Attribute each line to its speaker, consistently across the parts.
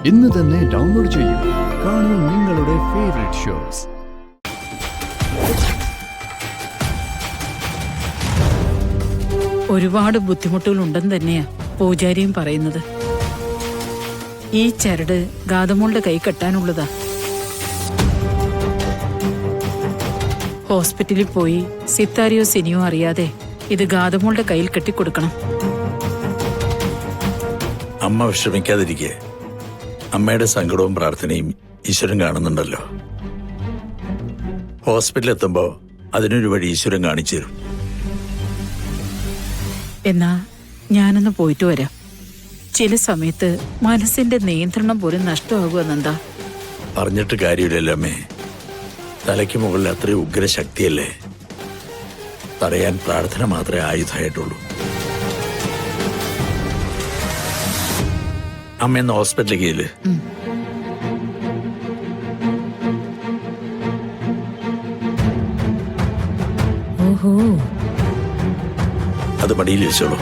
Speaker 1: ഇന്ന് തന്നെ ഡൗൺലോഡ് ചെയ്യൂ. കാണൂ നിങ്ങളുടെ ഫേവറേറ്റ് ഷോസ്.
Speaker 2: ഒരുപാട് ബുദ്ധിമുട്ടുകൾ ഉണ്ടെന്ന് തന്നെയാ പൂജാരിയും പറയുന്നത്. ഈ ചരട് ഗാതമോളുടെ കൈ കെട്ടാനുള്ളതാ. ഹോസ്പിറ്റലിൽ പോയി സിത്താരിയോ സിനിയോ അറിയാതെ ഇത് ഗാതമോളുടെ കയ്യിൽ കെട്ടിക്കൊടുക്കണം.
Speaker 3: അമ്മ വിഷമിക്കാതിരിക്കെ. അമ്മയുടെ സങ്കടവും പ്രാർത്ഥനയും ഈശ്വരൻ കാണുന്നുണ്ടല്ലോ. ഹോസ്പിറ്റലിൽ എത്തുമ്പോ അതിനൊരു വഴി ഈശ്വരൻ കാണിച്ചു തരും.
Speaker 2: എന്നാ ഞാനൊന്ന് പോയിട്ട് വരാം. ചില സമയത്ത് മനസ്സിന്റെ നിയന്ത്രണം പോലും നഷ്ടമാകുമെന്നെന്താ.
Speaker 3: പറഞ്ഞിട്ട് കാര്യമില്ലല്ലോ അമ്മേ. തലയ്ക്ക് മുകളിൽ അത്രയും ഉഗ്രശക്തിയല്ലേ. തടയാൻ പ്രാർത്ഥന മാത്രമേ ആയുധമായിട്ടുള്ളൂ. അമ്മ ഇന്ന് ഹോസ്പിറ്റലിലേക്ക് ഇല്ലേ?
Speaker 2: ഓഹോ,
Speaker 3: അത് മടിയിൽ വെച്ചോളൂ.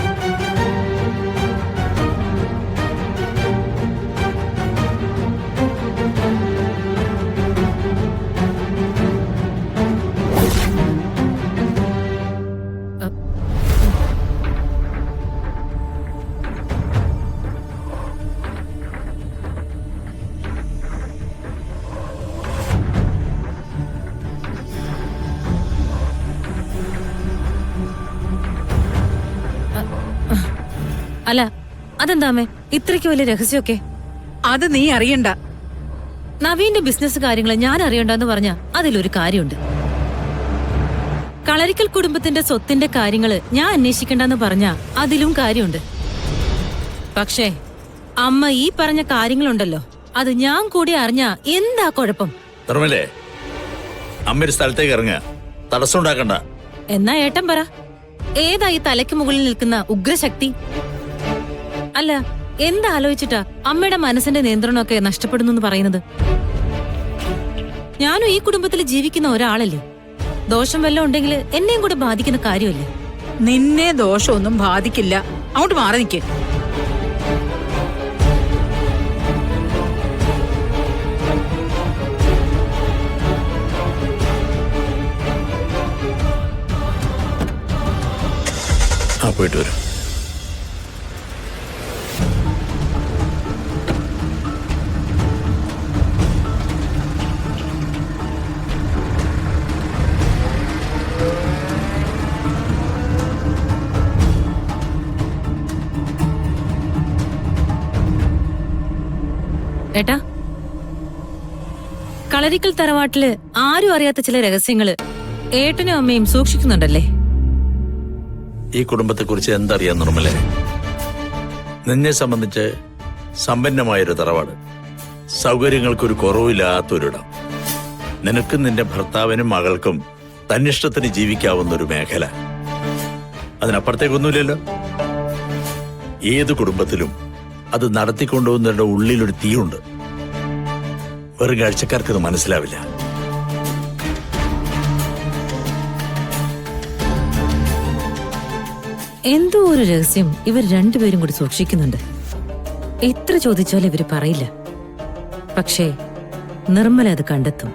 Speaker 4: അല്ല, അതെന്താമേ ഇത്രയ്ക്ക് വലിയ രഹസ്യമൊക്കെ?
Speaker 2: അത് നീ അറിയണ്ട.
Speaker 4: നവീന്റെ ബിസിനസ് കാര്യങ്ങൾ ഞാൻ അറിയണ്ടെന്ന് പറഞ്ഞ അതിലൊരു കാര്യമുണ്ട്. കളരിക്കൽ കുടുംബത്തിന്റെ സ്വത്തിന്റെ കാര്യങ്ങള് ഞാൻ അന്വേഷിക്കണ്ടെന്ന് പറഞ്ഞ അതിലും കാര്യമുണ്ട്. പക്ഷേ അമ്മ ഈ പറഞ്ഞ കാര്യങ്ങളുണ്ടല്ലോ, അത് ഞാൻ കൂടി അറിഞ്ഞ എന്താ കുഴപ്പം?
Speaker 3: നിർമ്മലേ, അമ്മ ഒരു സ്ഥലത്തേക്ക് ഇറങ്ങുക. തടസ്സം ഉണ്ടാക്കണ്ട.
Speaker 4: എന്നാ ഏട്ടൻ പറ, ഏതാ ഈ തലയ്ക്ക് മുകളിൽ നിൽക്കുന്ന ഉഗ്രശക്തി? അല്ല, എന്താ ആലോചിച്ചിട്ടാ അമ്മയുടെ മനസ്സിന്റെ നിയന്ത്രണമൊക്കെ നഷ്ടപ്പെടുന്നു പറയുന്നത്? ഞാനും ഈ കുടുംബത്തിൽ ജീവിക്കുന്ന ഒരാളല്ലേ. ദോഷം വല്ലതും ഉണ്ടെങ്കിൽ എന്നെയും കൂടെ ബാധിക്കുന്ന കാര്യമല്ലേ.
Speaker 2: നിന്നെ ദോഷമൊന്നും ബാധിക്കില്ല. അങ്ങോട്ട് മാറി നിൽക്കേ.
Speaker 3: പോയിട്ട് വരും.
Speaker 4: ഏട്ടാ, കളരിക്കൽ തറവാട്ടില് ആരും അറിയാത്ത ചില രഹസ്യങ്ങള് ഏട്ടനും അമ്മയും സൂക്ഷിക്കുന്നുണ്ടല്ലേ?
Speaker 3: ഈ കുടുംബത്തെക്കുറിച്ച് എന്തറിയാൻ നിർമ്മലേ? നിന്നെ സംബന്ധിച്ച് സമ്പന്നമായൊരു തറവാട്, സൗകര്യങ്ങൾക്കൊരു കുറവില്ലാത്തൊരിടം, നിനക്കും നിന്റെ ഭർത്താവിനും മകൾക്കും തന്നിഷ്ടത്തിന് ജീവിക്കാവുന്ന ഒരു മേഖല. അതിനപ്പുറത്തേക്കൊന്നുമില്ലല്ലോ. ഏത് കുടുംബത്തിലും അത് നടത്തിക്കൊണ്ടുപോകുന്നവരുടെ ഉള്ളിലൊരു തീയുണ്ട്. വെറും കാഴ്ചക്കാർക്കത് മനസ്സിലാവില്ല.
Speaker 4: എന്തോ ഒരു രഹസ്യം ഇവർ രണ്ടുപേരും കൂടി സൂക്ഷിക്കുന്നുണ്ട്. എത്ര ചോദിച്ചാലും ഇവര് പറയില്ല. പക്ഷേ നിർമ്മല അത് കണ്ടെത്തും.